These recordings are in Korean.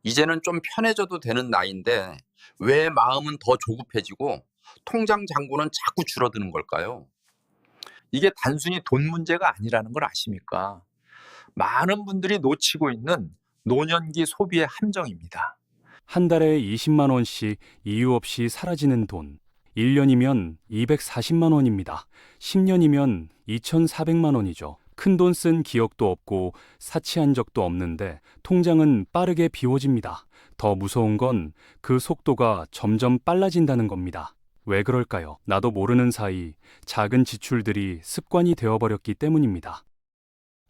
이제는 좀 편해져도 되는 나이인데 왜 마음은 더 조급해지고 통장 잔고는 자꾸 줄어드는 걸까요? 이게 단순히 돈 문제가 아니라는 걸 아십니까? 많은 분들이 놓치고 있는 노년기 소비의 함정입니다. 한 달에 20만 원씩 이유 없이 사라지는 돈. 1년이면 240만 원입니다. 10년이면 2,400만 원이죠. 큰돈 쓴 기억도 없고 사치한 적도 없는데 통장은 빠르게 비워집니다. 더 무서운 건 그 속도가 점점 빨라진다는 겁니다. 왜 그럴까요? 나도 모르는 사이 작은 지출들이 습관이 되어버렸기 때문입니다.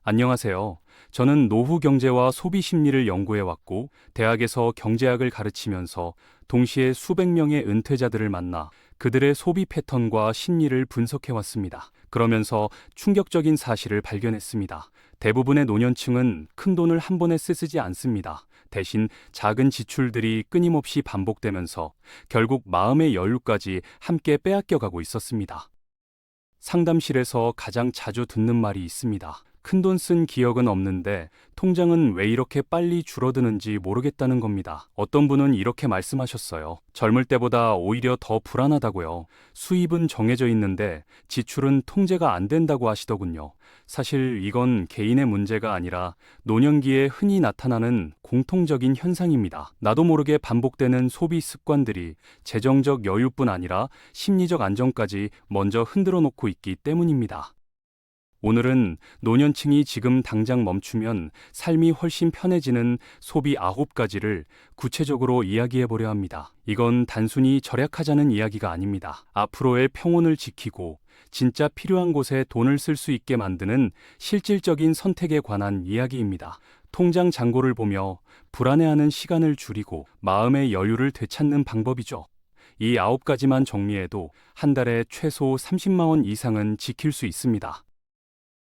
안녕하세요. 저는 노후 경제와 소비 심리를 연구해 왔고, 대학에서 경제학을 가르치면서 동시에 수백 명의 은퇴자들을 만나 그들의 소비 패턴과 심리를 분석해 왔습니다. 그러면서 충격적인 사실을 발견했습니다. 대부분의 노년층은 큰 돈을 한 번에 쓰지 않습니다. 대신 작은 지출들이 끊임없이 반복되면서 결국 마음의 여유까지 함께 빼앗겨 가고 있었습니다. 상담실에서 가장 자주 듣는 말이 있습니다. 큰돈 쓴 기억은 없는데 통장은 왜 이렇게 빨리 줄어드는지 모르겠다는 겁니다. 어떤 분은 이렇게 말씀하셨어요. 젊을 때보다 오히려 더 불안하다고요. 수입은 정해져 있는데 지출은 통제가 안 된다고 하시더군요. 사실 이건 개인의 문제가 아니라 노년기에 흔히 나타나는 공통적인 현상입니다. 나도 모르게 반복되는 소비 습관들이 재정적 여유뿐 아니라 심리적 안정까지 먼저 흔들어 놓고 있기 때문입니다. 오늘은 노년층이 지금 당장 멈추면 삶이 훨씬 편해지는 소비 9가지를 구체적으로 이야기해 보려 합니다. 이건 단순히 절약하자는 이야기가 아닙니다. 앞으로의 평온을 지키고 진짜 필요한 곳에 돈을 쓸 수 있게 만드는 실질적인 선택에 관한 이야기입니다. 통장 잔고를 보며 불안해하는 시간을 줄이고 마음의 여유를 되찾는 방법이죠. 이 9가지만 정리해도 한 달에 최소 30만 원 이상은 지킬 수 있습니다.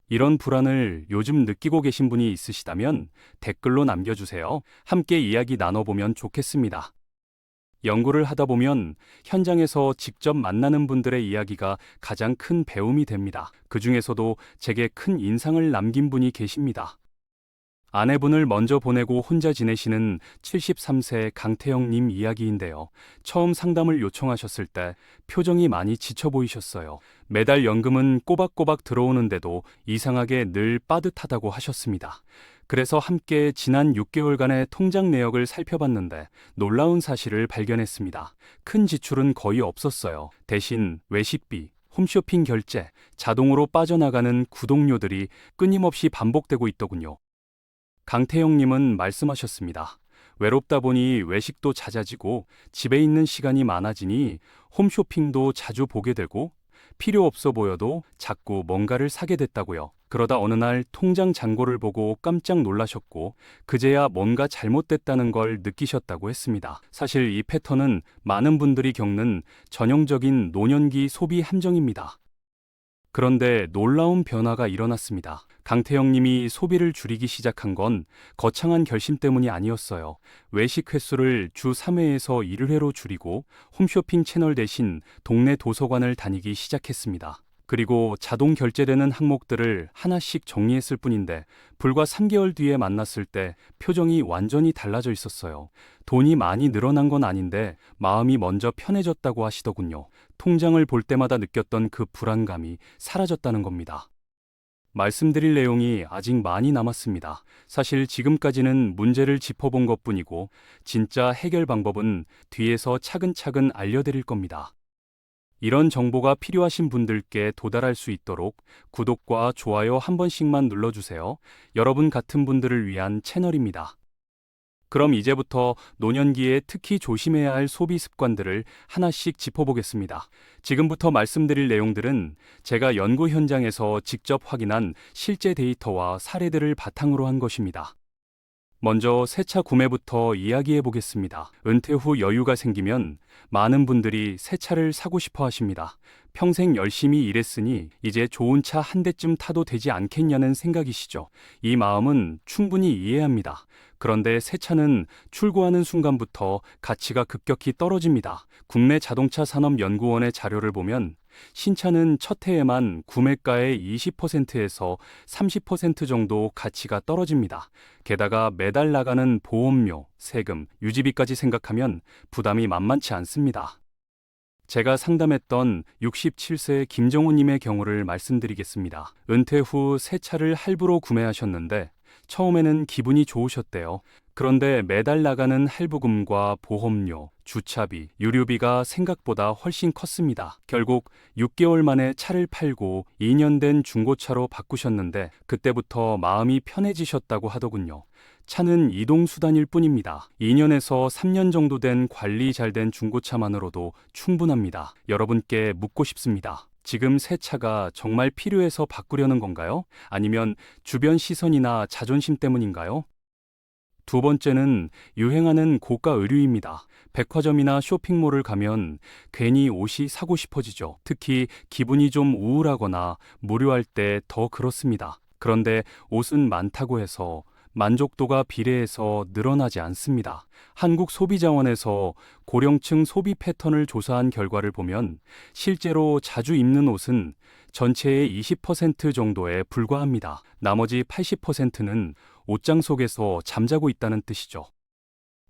이런 불안을 요즘 느끼고 계신 분이 있으시다면 댓글로 남겨주세요. 함께 이야기 나눠보면 좋겠습니다. 연구를 하다 보면 현장에서 직접 만나는 분들의 이야기가 가장 큰 배움이 됩니다. 그 중에서도 제게 큰 인상을 남긴 분이 계십니다. 아내분을 먼저 보내고 혼자 지내시는 73세 강태영님 이야기인데요. 처음 상담을 요청하셨을 때 표정이 많이 지쳐 보이셨어요. 매달 연금은 꼬박꼬박 들어오는데도 이상하게 늘 빠듯하다고 하셨습니다. 그래서 함께 지난 6개월간의 통장 내역을 살펴봤는데 놀라운 사실을 발견했습니다. 큰 지출은 거의 없었어요. 대신 외식비, 홈쇼핑 결제, 자동으로 빠져나가는 구독료들이 끊임없이 반복되고 있더군요. 강태영님은 말씀하셨습니다. 외롭다 보니 외식도 잦아지고 집에 있는 시간이 많아지니 홈쇼핑도 자주 보게 되고 필요 없어 보여도 자꾸 뭔가를 사게 됐다고요. 그러다 어느 날 통장 잔고를 보고 깜짝 놀라셨고 그제야 뭔가 잘못됐다는 걸 느끼셨다고 했습니다. 사실 이 패턴은 많은 분들이 겪는 전형적인 노년기 소비 함정입니다. 그런데 놀라운 변화가 일어났습니다. 강태영 님이 소비를 줄이기 시작한 건 거창한 결심 때문이 아니었어요. 외식 횟수를 주 3회에서 1회로 줄이고 홈쇼핑 채널 대신 동네 도서관을 다니기 시작했습니다. 그리고 자동 결제되는 항목들을 하나씩 정리했을 뿐인데 불과 3개월 뒤에 만났을 때 표정이 완전히 달라져 있었어요. 돈이 많이 늘어난 건 아닌데 마음이 먼저 편해졌다고 하시더군요. 통장을 볼 때마다 느꼈던 그 불안감이 사라졌다는 겁니다. 말씀드릴 내용이 아직 많이 남았습니다. 사실 지금까지는 문제를 짚어본 것뿐이고 진짜 해결 방법은 뒤에서 차근차근 알려드릴 겁니다. 이런 정보가 필요하신 분들께 도달할 수 있도록 구독과 좋아요 한 번씩만 눌러주세요. 여러분 같은 분들을 위한 채널입니다. 그럼 이제부터 노년기에 특히 조심해야 할 소비 습관들을 하나씩 짚어보겠습니다. 지금부터 말씀드릴 내용들은 제가 연구 현장에서 직접 확인한 실제 데이터와 사례들을 바탕으로 한 것입니다. 먼저 새 차 구매부터 이야기해 보겠습니다. 은퇴 후 여유가 생기면 많은 분들이 새 차를 사고 싶어 하십니다. 평생 열심히 일했으니 이제 좋은 차 한 대쯤 타도 되지 않겠냐는 생각이시죠. 이 마음은 충분히 이해합니다. 그런데 새 차는 출고하는 순간부터 가치가 급격히 떨어집니다. 국내 자동차 산업 연구원의 자료를 보면 신차는 첫 해에만 구매가의 20%에서 30% 정도 가치가 떨어집니다. 게다가 매달 나가는 보험료, 세금, 유지비까지 생각하면 부담이 만만치 않습니다. 제가 상담했던 67세 김정우님의 경우를 말씀드리겠습니다. 은퇴 후 새 차를 할부로 구매하셨는데 처음에는 기분이 좋으셨대요. 그런데 매달 나가는 할부금과 보험료, 주차비, 유류비가 생각보다 훨씬 컸습니다. 결국 6개월 만에 차를 팔고 2년 된 중고차로 바꾸셨는데 그때부터 마음이 편해지셨다고 하더군요. 차는 이동수단일 뿐입니다. 2년에서 3년 정도 된 관리 잘 된 중고차만으로도 충분합니다. 여러분께 묻고 싶습니다. 지금 새 차가 정말 필요해서 바꾸려는 건가요? 아니면 주변 시선이나 자존심 때문인가요? 두 번째는 유행하는 고가 의류입니다. 백화점이나 쇼핑몰을 가면 괜히 옷이 사고 싶어지죠. 특히 기분이 좀 우울하거나 무료할 때 더 그렇습니다. 그런데 옷은 많다고 해서 만족도가 비례해서 늘어나지 않습니다. 한국소비자원에서 고령층 소비 패턴을 조사한 결과를 보면 실제로 자주 입는 옷은 전체의 20% 정도에 불과합니다. 나머지 80%는 옷장 속에서 잠자고 있다는 뜻이죠.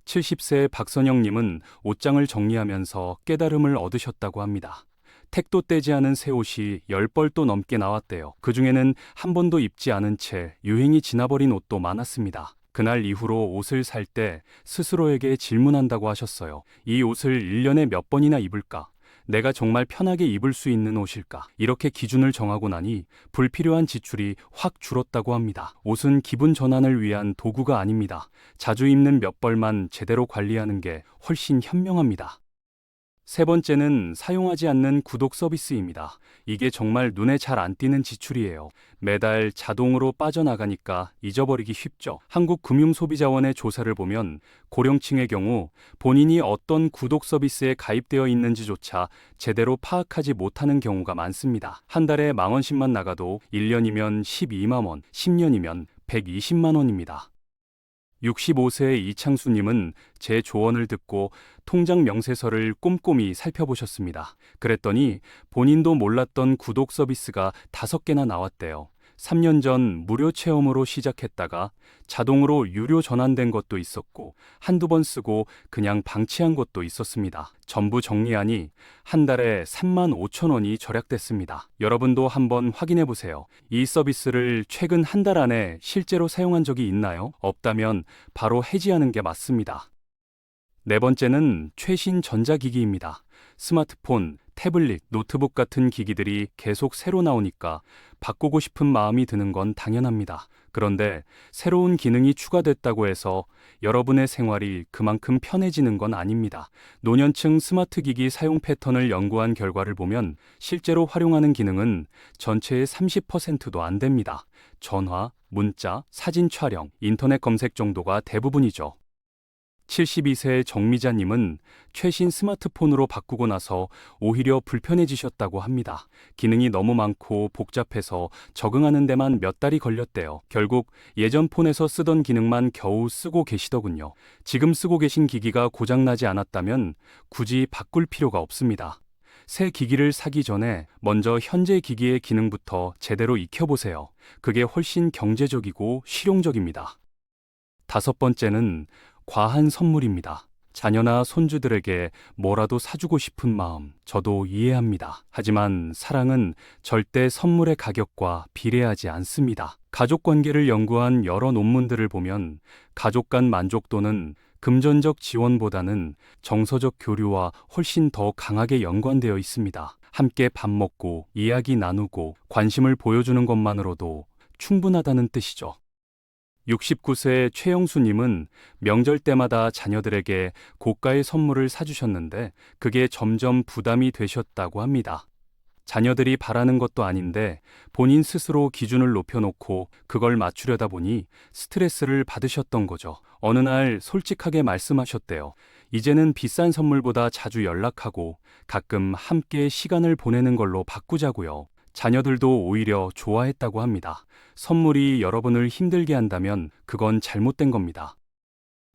70세 박선영님은 옷장을 정리하면서 깨달음을 얻으셨다고 합니다. 택도 떼지 않은 새 옷이 10벌도 넘게 나왔대요. 그중에는 한 번도 입지 않은 채 유행이 지나버린 옷도 많았습니다. 그날 이후로 옷을 살 때 스스로에게 질문한다고 하셨어요. 이 옷을 1년에 몇 번이나 입을까? 내가 정말 편하게 입을 수 있는 옷일까? 이렇게 기준을 정하고 나니 불필요한 지출이 확 줄었다고 합니다. 옷은 기분 전환을 위한 도구가 아닙니다. 자주 입는 몇 벌만 제대로 관리하는 게 훨씬 현명합니다. 세 번째는 사용하지 않는 구독 서비스입니다. 이게 정말 눈에 잘 안 띄는 지출이에요. 매달 자동으로 빠져나가니까 잊어버리기 쉽죠. 한국금융소비자원의 조사를 보면 고령층의 경우 본인이 어떤 구독 서비스에 가입되어 있는지조차 제대로 파악하지 못하는 경우가 많습니다. 한 달에 10,000원씩만 나가도 1년이면 12만 원, 10년이면 120만 원입니다. 65세 이창수님은 제 조언을 듣고 통장 명세서를 꼼꼼히 살펴보셨습니다. 그랬더니 본인도 몰랐던 구독 서비스가 5개나 나왔대요. 3년 전 무료 체험으로 시작했다가 자동으로 유료 전환된 것도 있었고 한두 번 쓰고 그냥 방치한 것도 있었습니다. 전부 정리하니 한 달에 35,000원이 절약됐습니다. 여러분도 한번 확인해 보세요. 이 서비스를 최근 한 달 안에 실제로 사용한 적이 있나요? 없다면 바로 해지하는 게 맞습니다. 네 번째는 최신 전자기기입니다. 스마트폰, 태블릿, 노트북 같은 기기들이 계속 새로 나오니까 바꾸고 싶은 마음이 드는 건 당연합니다. 그런데 새로운 기능이 추가됐다고 해서 여러분의 생활이 그만큼 편해지는 건 아닙니다. 노년층 스마트 기기 사용 패턴을 연구한 결과를 보면 실제로 활용하는 기능은 전체의 30%도 안 됩니다. 전화, 문자, 사진 촬영, 인터넷 검색 정도가 대부분이죠. 72세 정미자님은 최신 스마트폰으로 바꾸고 나서 오히려 불편해지셨다고 합니다. 기능이 너무 많고 복잡해서 적응하는 데만 몇 달이 걸렸대요. 결국 예전 폰에서 쓰던 기능만 겨우 쓰고 계시더군요. 지금 쓰고 계신 기기가 고장나지 않았다면 굳이 바꿀 필요가 없습니다. 새 기기를 사기 전에 먼저 현재 기기의 기능부터 제대로 익혀보세요. 그게 훨씬 경제적이고 실용적입니다. 다섯 번째는 과한 선물입니다. 자녀나 손주들에게 뭐라도 사주고 싶은 마음, 저도 이해합니다. 하지만 사랑은 절대 선물의 가격과 비례하지 않습니다. 가족 관계를 연구한 여러 논문들을 보면 가족 간 만족도는 금전적 지원보다는 정서적 교류와 훨씬 더 강하게 연관되어 있습니다. 함께 밥 먹고 이야기 나누고 관심을 보여주는 것만으로도 충분하다는 뜻이죠. 69세 최영수님은 명절 때마다 자녀들에게 고가의 선물을 사주셨는데 그게 점점 부담이 되셨다고 합니다. 자녀들이 바라는 것도 아닌데 본인 스스로 기준을 높여놓고 그걸 맞추려다 보니 스트레스를 받으셨던 거죠. 어느 날 솔직하게 말씀하셨대요. 이제는 비싼 선물보다 자주 연락하고 가끔 함께 시간을 보내는 걸로 바꾸자고요. 자녀들도 오히려 좋아했다고 합니다. 선물이 여러분을 힘들게 한다면 그건 잘못된 겁니다.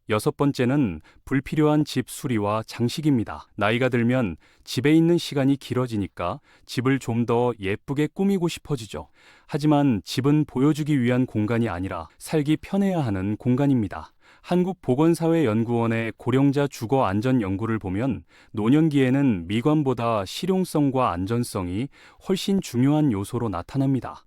6번째는 불필요한 집 수리와 장식입니다. 나이가 들면 집에 있는 시간이 길어지니까 집을 좀 더 예쁘게 꾸미고 싶어지죠. 하지만 집은 보여주기 위한 공간이 아니라 살기 편해야 하는 공간입니다. 한국보건사회연구원의 고령자 주거 안전 연구를 보면 노년기에는 미관보다 실용성과 안전성이 훨씬 중요한 요소로 나타납니다.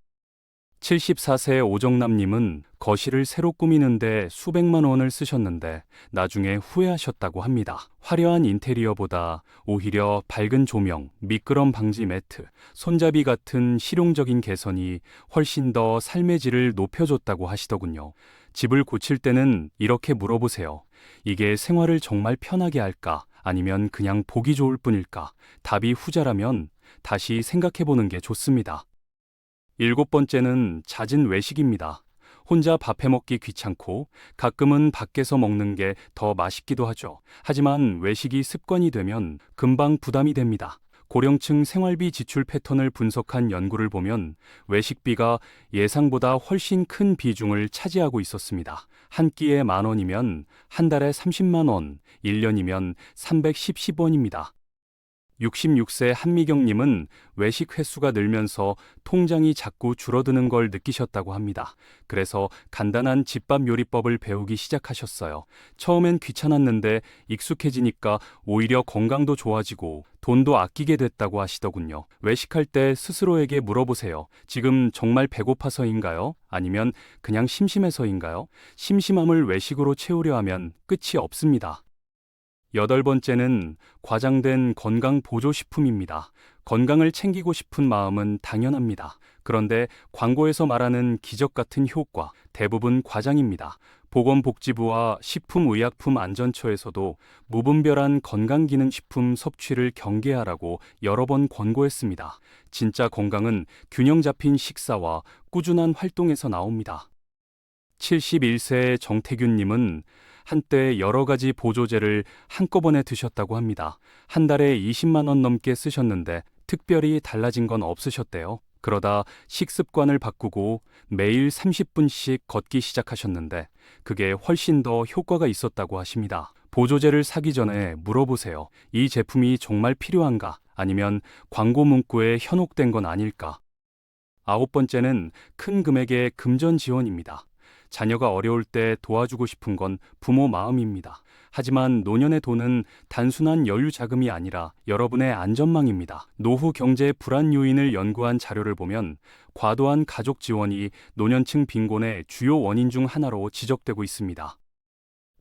74세 오정남님은 거실을 새로 꾸미는데 수백만 원을 쓰셨는데 나중에 후회하셨다고 합니다. 화려한 인테리어보다 오히려 밝은 조명, 미끄럼 방지 매트, 손잡이 같은 실용적인 개선이 훨씬 더 삶의 질을 높여줬다고 하시더군요. 집을 고칠 때는 이렇게 물어보세요. 이게 생활을 정말 편하게 할까? 아니면 그냥 보기 좋을 뿐일까? 답이 후자라면 다시 생각해보는 게 좋습니다. 7번째는 잦은 외식입니다. 혼자 밥 해먹기 귀찮고 가끔은 밖에서 먹는 게 더 맛있기도 하죠. 하지만 외식이 습관이 되면 금방 부담이 됩니다. 고령층 생활비 지출 패턴을 분석한 연구를 보면 외식비가 예상보다 훨씬 큰 비중을 차지하고 있었습니다. 한 끼에 10,000원이면 한 달에 30만 원, 1년이면 310원입니다. 66세 한미경님은 외식 횟수가 늘면서 통장이 자꾸 줄어드는 걸 느끼셨다고 합니다. 그래서 간단한 집밥 요리법을 배우기 시작하셨어요. 처음엔 귀찮았는데 익숙해지니까 오히려 건강도 좋아지고 돈도 아끼게 됐다고 하시더군요. 외식할 때 스스로에게 물어보세요. 지금 정말 배고파서인가요? 아니면 그냥 심심해서인가요? 심심함을 외식으로 채우려 하면 끝이 없습니다. 8번째는 과장된 건강 보조식품입니다. 건강을 챙기고 싶은 마음은 당연합니다. 그런데 광고에서 말하는 기적 같은 효과, 대부분 과장입니다. 보건복지부와 식품의약품안전처에서도 무분별한 건강기능식품 섭취를 경계하라고 여러 번 권고했습니다. 진짜 건강은 균형 잡힌 식사와 꾸준한 활동에서 나옵니다. 71세 정태균님은 한때 여러 가지 보조제를 한꺼번에 드셨다고 합니다. 한 달에 20만 원 넘게 쓰셨는데 특별히 달라진 건 없으셨대요. 그러다 식습관을 바꾸고 매일 30분씩 걷기 시작하셨는데 그게 훨씬 더 효과가 있었다고 하십니다. 보조제를 사기 전에 물어보세요. 이 제품이 정말 필요한가? 아니면 광고 문구에 현혹된 건 아닐까? 9번째는 큰 금액의 금전 지원입니다. 자녀가 어려울 때 도와주고 싶은 건 부모 마음입니다. 하지만 노년의 돈은 단순한 여유 자금이 아니라 여러분의 안전망입니다. 노후 경제 불안 요인을 연구한 자료를 보면 과도한 가족 지원이 노년층 빈곤의 주요 원인 중 하나로 지적되고 있습니다.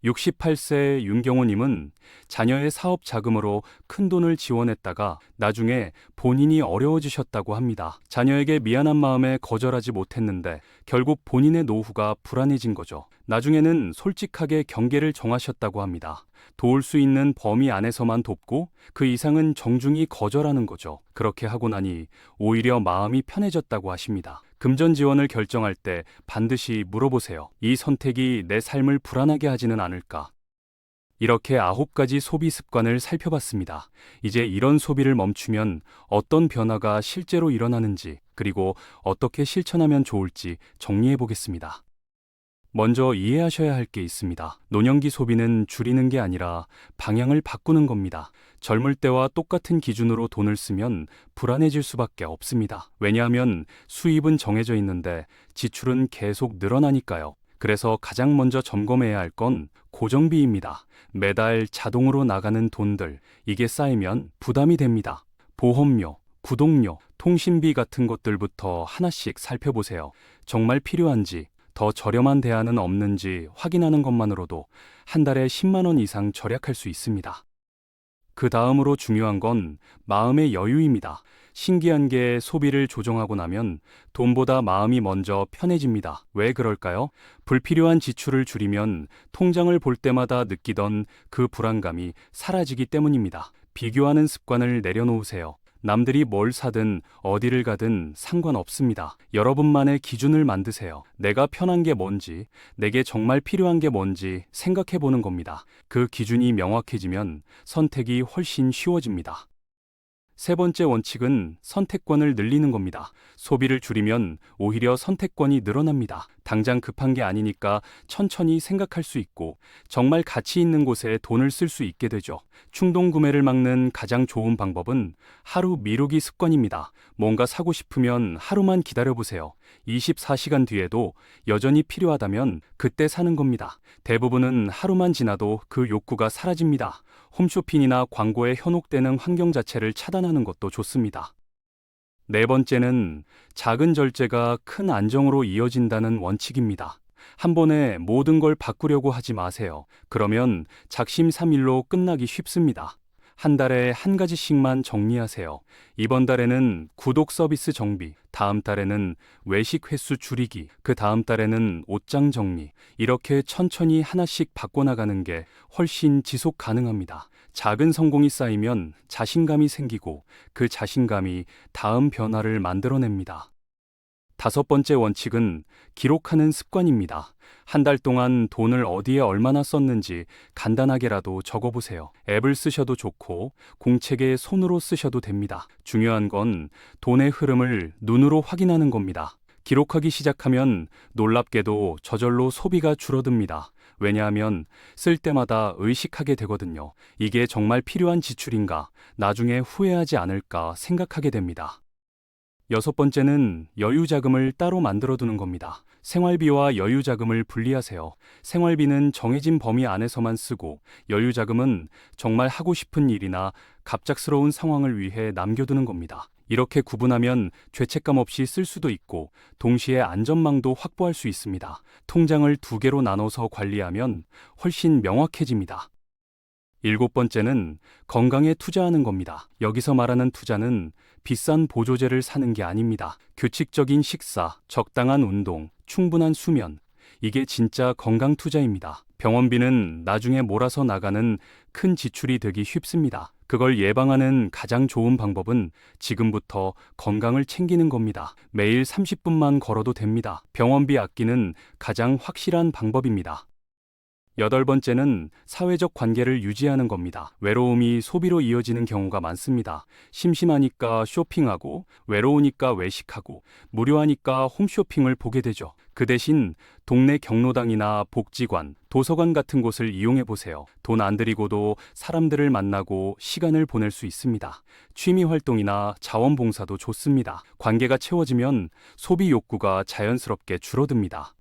68세 윤경호님은 자녀의 사업 자금으로 큰 돈을 지원했다가 나중에 본인이 어려워지셨다고 합니다. 자녀에게 미안한 마음에 거절하지 못했는데 결국 본인의 노후가 불안해진 거죠. 나중에는 솔직하게 경계를 정하셨다고 합니다. 도울 수 있는 범위 안에서만 돕고 그 이상은 정중히 거절하는 거죠. 그렇게 하고 나니 오히려 마음이 편해졌다고 하십니다. 금전 지원을 결정할 때 반드시 물어보세요. 이 선택이 내 삶을 불안하게 하지는 않을까? 이렇게 9가지 소비 습관을 살펴봤습니다. 이제 이런 소비를 멈추면 어떤 변화가 실제로 일어나는지, 그리고 어떻게 실천하면 좋을지 정리해 보겠습니다. 먼저 이해하셔야 할 게 있습니다. 노년기 소비는 줄이는 게 아니라 방향을 바꾸는 겁니다. 젊을 때와 똑같은 기준으로 돈을 쓰면 불안해질 수밖에 없습니다. 왜냐하면 수입은 정해져 있는데 지출은 계속 늘어나니까요. 그래서 가장 먼저 점검해야 할 건 고정비입니다. 매달 자동으로 나가는 돈들, 이게 쌓이면 부담이 됩니다. 보험료, 구독료, 통신비 같은 것들부터 하나씩 살펴보세요. 정말 필요한지, 더 저렴한 대안은 없는지 확인하는 것만으로도 한 달에 10만 원 이상 절약할 수 있습니다. 그 다음으로 중요한 건 마음의 여유입니다. 신기한 게 소비를 조정하고 나면 돈보다 마음이 먼저 편해집니다. 왜 그럴까요? 불필요한 지출을 줄이면 통장을 볼 때마다 느끼던 그 불안감이 사라지기 때문입니다. 비교하는 습관을 내려놓으세요. 남들이 뭘 사든 어디를 가든 상관없습니다. 여러분만의 기준을 만드세요. 내가 편한 게 뭔지, 내게 정말 필요한 게 뭔지 생각해 보는 겁니다. 그 기준이 명확해지면 선택이 훨씬 쉬워집니다. 세 번째 원칙은 선택권을 늘리는 겁니다. 소비를 줄이면 오히려 선택권이 늘어납니다. 당장 급한 게 아니니까 천천히 생각할 수 있고 정말 가치 있는 곳에 돈을 쓸 수 있게 되죠. 충동 구매를 막는 가장 좋은 방법은 하루 미루기 습관입니다. 뭔가 사고 싶으면 하루만 기다려보세요. 24시간 뒤에도 여전히 필요하다면 그때 사는 겁니다. 대부분은 하루만 지나도 그 욕구가 사라집니다. 홈쇼핑이나 광고에 현혹되는 환경 자체를 차단하는 것도 좋습니다. 네 번째는 작은 절제가 큰 안정으로 이어진다는 원칙입니다. 한 번에 모든 걸 바꾸려고 하지 마세요. 그러면 작심삼일로 끝나기 쉽습니다. 한 달에 한 가지씩만 정리하세요. 이번 달에는 구독 서비스 정비, 다음 달에는 외식 횟수 줄이기, 그 다음 달에는 옷장 정리. 이렇게 천천히 하나씩 바꿔나가는 게 훨씬 지속 가능합니다. 작은 성공이 쌓이면 자신감이 생기고 그 자신감이 다음 변화를 만들어냅니다. 다섯 번째 원칙은 기록하는 습관입니다. 한 달 동안 돈을 어디에 얼마나 썼는지 간단하게라도 적어보세요. 앱을 쓰셔도 좋고 공책에 손으로 쓰셔도 됩니다. 중요한 건 돈의 흐름을 눈으로 확인하는 겁니다. 기록하기 시작하면 놀랍게도 저절로 소비가 줄어듭니다. 왜냐하면 쓸 때마다 의식하게 되거든요. 이게 정말 필요한 지출인가, 나중에 후회하지 않을까 생각하게 됩니다. 여섯 번째는 여유 자금을 따로 만들어 두는 겁니다. 생활비와 여유 자금을 분리하세요. 생활비는 정해진 범위 안에서만 쓰고 여유 자금은 정말 하고 싶은 일이나 갑작스러운 상황을 위해 남겨두는 겁니다. 이렇게 구분하면 죄책감 없이 쓸 수도 있고 동시에 안전망도 확보할 수 있습니다. 통장을 두 개로 나눠서 관리하면 훨씬 명확해집니다. 일곱 번째는 건강에 투자하는 겁니다. 여기서 말하는 투자는 비싼 보조제를 사는 게 아닙니다. 규칙적인 식사, 적당한 운동, 충분한 수면. 이게 진짜 건강 투자입니다. 병원비는 나중에 몰아서 나가는 큰 지출이 되기 쉽습니다. 그걸 예방하는 가장 좋은 방법은 지금부터 건강을 챙기는 겁니다. 매일 30분만 걸어도 됩니다. 병원비 아끼는 가장 확실한 방법입니다. 여덟 번째는 사회적 관계를 유지하는 겁니다. 외로움이 소비로 이어지는 경우가 많습니다. 심심하니까 쇼핑하고, 외로우니까 외식하고, 무료하니까 홈쇼핑을 보게 되죠. 그 대신 동네 경로당이나 복지관, 도서관 같은 곳을 이용해 보세요. 돈 안 들이고도 사람들을 만나고 시간을 보낼 수 있습니다. 취미 활동이나 자원봉사도 좋습니다. 관계가 채워지면 소비 욕구가 자연스럽게 줄어듭니다.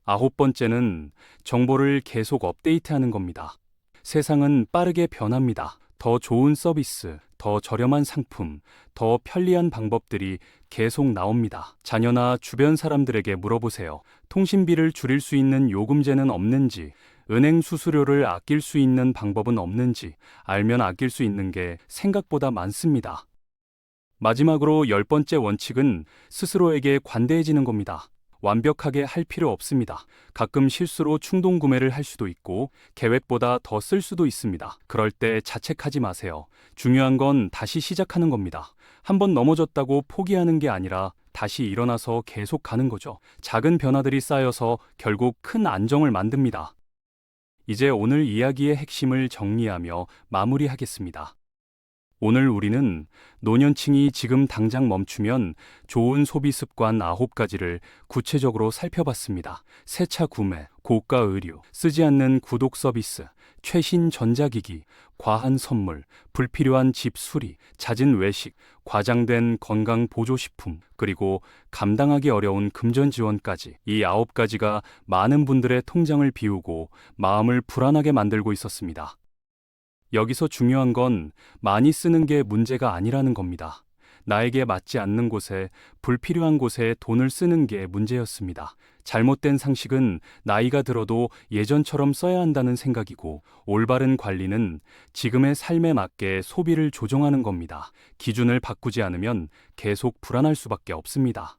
아홉 번째는 정보를 계속 업데이트하는 겁니다. 세상은 빠르게 변합니다. 더 좋은 서비스, 더 저렴한 상품, 더 편리한 방법들이 계속 나옵니다. 자녀나 주변 사람들에게 물어보세요. 통신비를 줄일 수 있는 요금제는 없는지, 은행 수수료를 아낄 수 있는 방법은 없는지, 알면 아낄 수 있는 게 생각보다 많습니다. 마지막으로 열 번째 원칙은 스스로에게 관대해지는 겁니다. 완벽하게 할 필요 없습니다. 가끔 실수로 충동 구매를 할 수도 있고 계획보다 더 쓸 수도 있습니다. 그럴 때 자책하지 마세요. 중요한 건 다시 시작하는 겁니다. 한번 넘어졌다고 포기하는 게 아니라 다시 일어나서 계속 가는 거죠. 작은 변화들이 쌓여서 결국 큰 안정을 만듭니다. 이제 오늘 이야기의 핵심을 정리하며 마무리하겠습니다. 오늘 우리는 노년층이 지금 당장 멈추면 좋은 소비 습관 9가지를 구체적으로 살펴봤습니다. 새 차 구매, 고가 의류, 쓰지 않는 구독 서비스, 최신 전자기기, 과한 선물, 불필요한 집 수리, 잦은 외식, 과장된 건강 보조식품, 그리고 감당하기 어려운 금전 지원까지. 이 9가지가 많은 분들의 통장을 비우고 마음을 불안하게 만들고 있었습니다. 여기서 중요한 건 많이 쓰는 게 문제가 아니라는 겁니다. 나에게 맞지 않는 곳에, 불필요한 곳에 돈을 쓰는 게 문제였습니다. 잘못된 상식은 나이가 들어도 예전처럼 써야 한다는 생각이고, 올바른 관리는 지금의 삶에 맞게 소비를 조정하는 겁니다. 기준을 바꾸지 않으면 계속 불안할 수밖에 없습니다.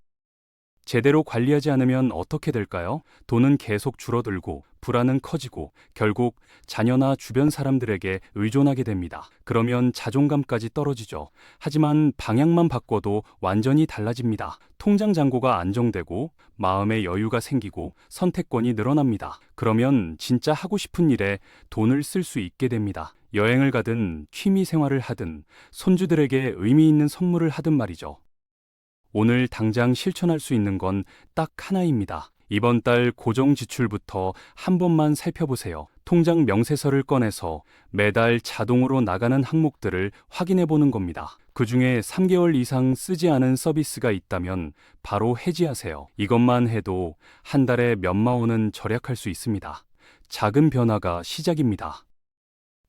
제대로 관리하지 않으면 어떻게 될까요? 돈은 계속 줄어들고 불안은 커지고 결국 자녀나 주변 사람들에게 의존하게 됩니다. 그러면 자존감까지 떨어지죠. 하지만 방향만 바꿔도 완전히 달라집니다. 통장 잔고가 안정되고 마음의 여유가 생기고 선택권이 늘어납니다. 그러면 진짜 하고 싶은 일에 돈을 쓸 수 있게 됩니다. 여행을 가든 취미 생활을 하든 손주들에게 의미 있는 선물을 하든 말이죠. 오늘 당장 실천할 수 있는 건 딱 하나입니다. 이번 달 고정 지출부터 한 번만 살펴보세요. 통장 명세서를 꺼내서 매달 자동으로 나가는 항목들을 확인해 보는 겁니다. 그 중에 3개월 이상 쓰지 않은 서비스가 있다면 바로 해지하세요. 이것만 해도 한 달에 몇만 원은 절약할 수 있습니다. 작은 변화가 시작입니다.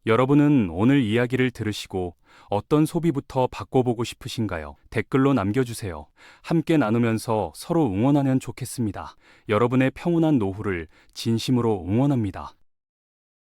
여러분은 오늘 이야기를 들으시고 어떤 소비부터 바꿔보고 싶으신가요? 댓글로 남겨주세요. 함께 나누면서 서로 응원하면 좋겠습니다. 여러분의 평온한 노후를 진심으로 응원합니다.